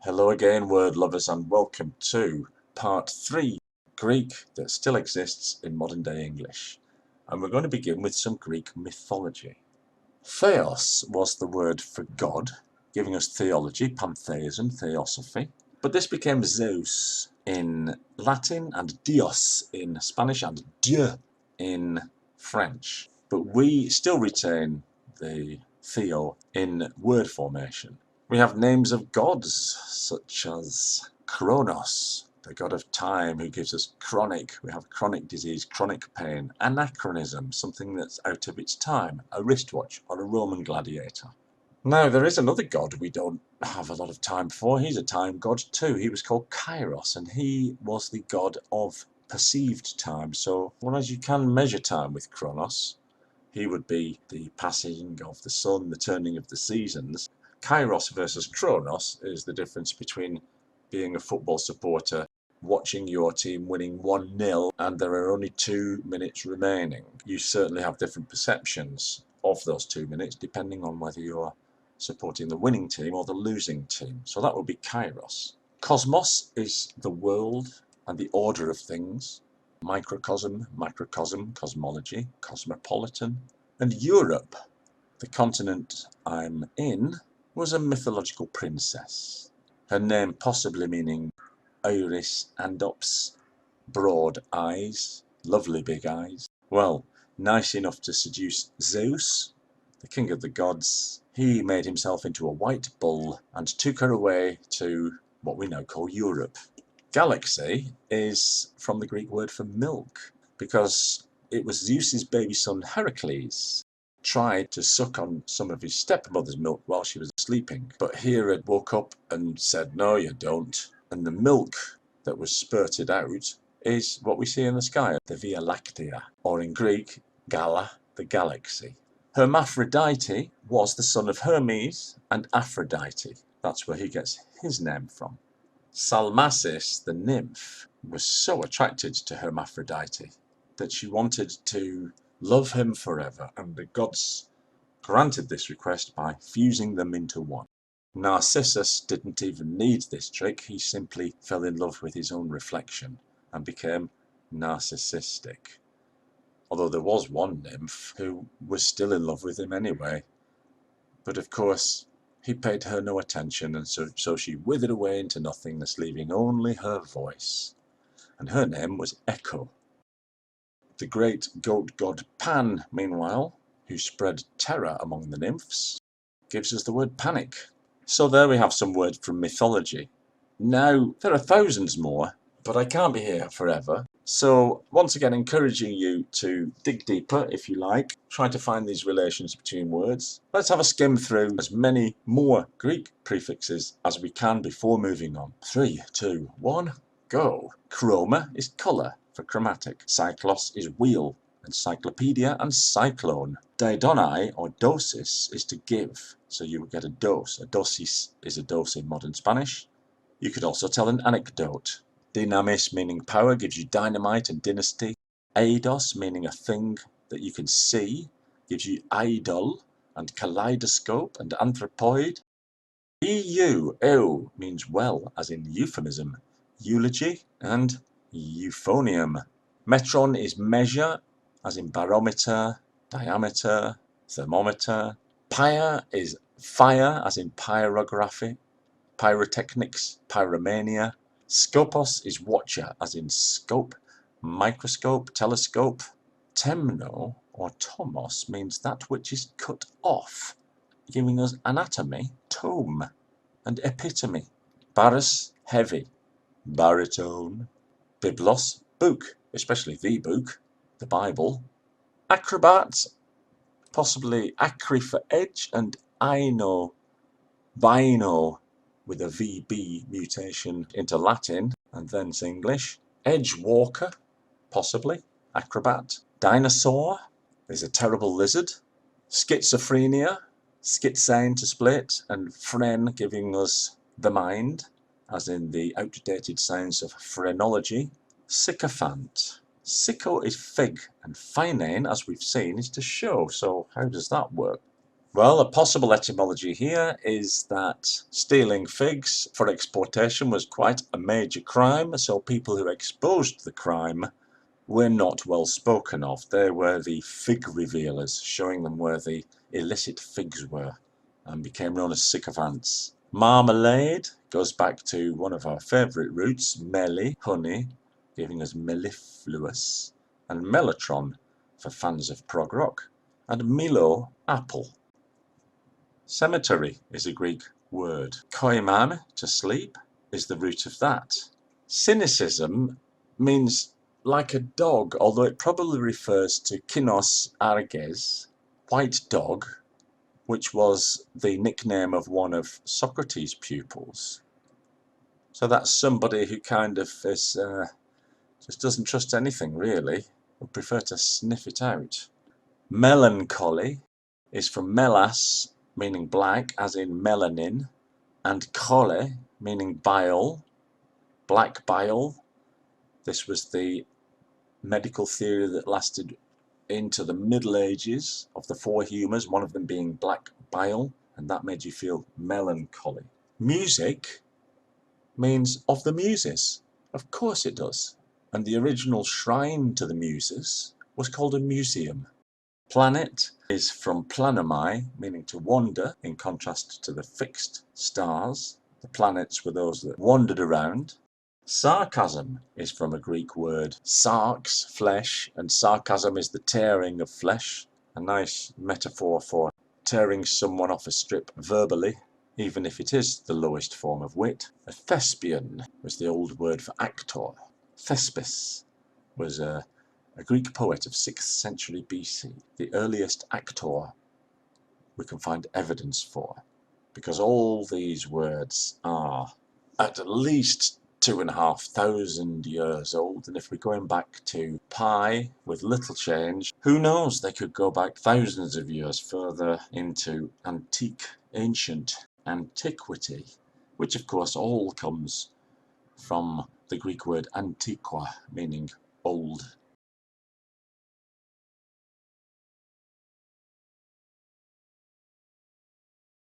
Hello again, word lovers, and welcome to part 3, Greek that still exists in modern day English. And we're going to begin with some Greek mythology. Theos was the word for God, giving us theology, pantheism, theosophy. But this became Zeus in Latin and Dios in Spanish and Dieu in French. But we still retain the theo in word formation. We have names of gods, such as Kronos, the god of time who gives us chronic. We have chronic disease, chronic pain. Anachronism, something that's out of its time, a wristwatch or a Roman gladiator. Now, there is another god we don't have a lot of time for. He's a time god too. He was called Kairos, and he was the god of perceived time. So, whereas you can measure time with Kronos, he would be the passing of the sun, the turning of the seasons. Kairos versus Kronos is the difference between being a football supporter, watching your team winning 1-0, and there are only 2 minutes remaining. You certainly have different perceptions of those 2 minutes depending on whether you're supporting the winning team or the losing team. So that would be Kairos. Cosmos is the world and the order of things. Microcosm, macrocosm, cosmology, cosmopolitan. And Europe, the continent I'm in, was a mythological princess. Her name possibly meaning Iris Andops, broad eyes, lovely big eyes. Well, nice enough to seduce Zeus, the king of the gods. He made himself into a white bull and took her away to what we now call Europe. Galaxy is from the Greek word for milk, because it was Zeus's baby son Heracles tried to suck on some of his stepmother's milk while she was sleeping, but Hera woke up and said, "No, you don't." And the milk that was spurted out is what we see in the sky, the Via Lactea, or in Greek, Gala, the galaxy. Hermaphrodite was the son of Hermes and Aphrodite. That's where he gets his name from. Salmacis, the nymph, was so attracted to Hermaphrodite that she wanted to love him forever, and the gods granted this request by fusing them into one. Narcissus didn't even need this trick. He simply fell in love with his own reflection and became narcissistic. Although there was one nymph who was still in love with him anyway. But of course, he paid her no attention, and so she withered away into nothingness, leaving only her voice. And her name was Echo. The great goat god Pan, meanwhile, who spread terror among the nymphs, gives us the word panic. So there we have some words from mythology. Now, there are thousands more, but I can't be here forever. So, once again, encouraging you to dig deeper, if you like, try to find these relations between words. Let's have a skim through as many more Greek prefixes as we can before moving on. 3, 2, 1, go. Chroma is colour for chromatic. Cyclos is wheel, encyclopedia and cyclone. Daidonai or dosis is to give, so you would get a dose. A dosis is a dose in modern Spanish. You could also tell an anecdote. Dynamis meaning power gives you dynamite and dynasty. Eidos meaning a thing that you can see gives you idol and kaleidoscope and anthropoid. Eu means well, as in euphemism, eulogy and euphonium. Metron is measure, as in barometer, diameter, thermometer. Pyre is fire, as in pyrography, pyrotechnics, pyromania. Scopos is watcher, as in scope, microscope, telescope. Temno or tomos means that which is cut off, giving us anatomy, tome, and epitome. Baris, heavy, baritone. Biblos, book, especially the book, the Bible. Acrobat, possibly acri for edge, and aino, vino, with a VB mutation into Latin and thence English. Edge walker, possibly, acrobat. Dinosaur is a terrible lizard. Schizophrenia, schizane to split, and phren giving us the mind, as in the outdated science of phrenology. Sycophant. Syco is fig, and phainein, as we've seen, is to show. So how does that work? Well, a possible etymology here is that stealing figs for exportation was quite a major crime, so people who exposed the crime were not well spoken of. They were the fig revealers, showing them where the illicit figs were, and became known as sycophants. Marmalade goes back to one of our favourite roots, meli, honey, giving us mellifluous, and mellotron for fans of prog rock, and milo, apple. Cemetery is a Greek word. Koiman, to sleep, is the root of that. Cynicism means like a dog, although it probably refers to kinos arges, white dog, which was the nickname of one of Socrates' pupils. So that's somebody who kind of is just doesn't trust anything really, would prefer to sniff it out. Melancholy is from melas, meaning black, as in melanin, and chole, meaning bile, black bile. This was the medical theory that lasted into the Middle Ages of the four humours, one of them being black bile, and that made you feel melancholy. Music means of the muses. Of course it does. And the original shrine to the muses was called a museum. Planet is from planomai, meaning to wander, in contrast to the fixed stars. The planets were those that wandered around. Sarcasm is from a Greek word, sarx, flesh, and sarcasm is the tearing of flesh. A nice metaphor for tearing someone off a strip verbally, even if it is the lowest form of wit. A thespian was the old word for actor. Thespis was a Greek poet of 6th century BC, the earliest actor we can find evidence for, because all these words are at least 2,500 years old, and if we're going back to pi with little change, who knows, they could go back thousands of years further into ancient antiquity, which of course all comes from the Greek word antiqua, meaning old.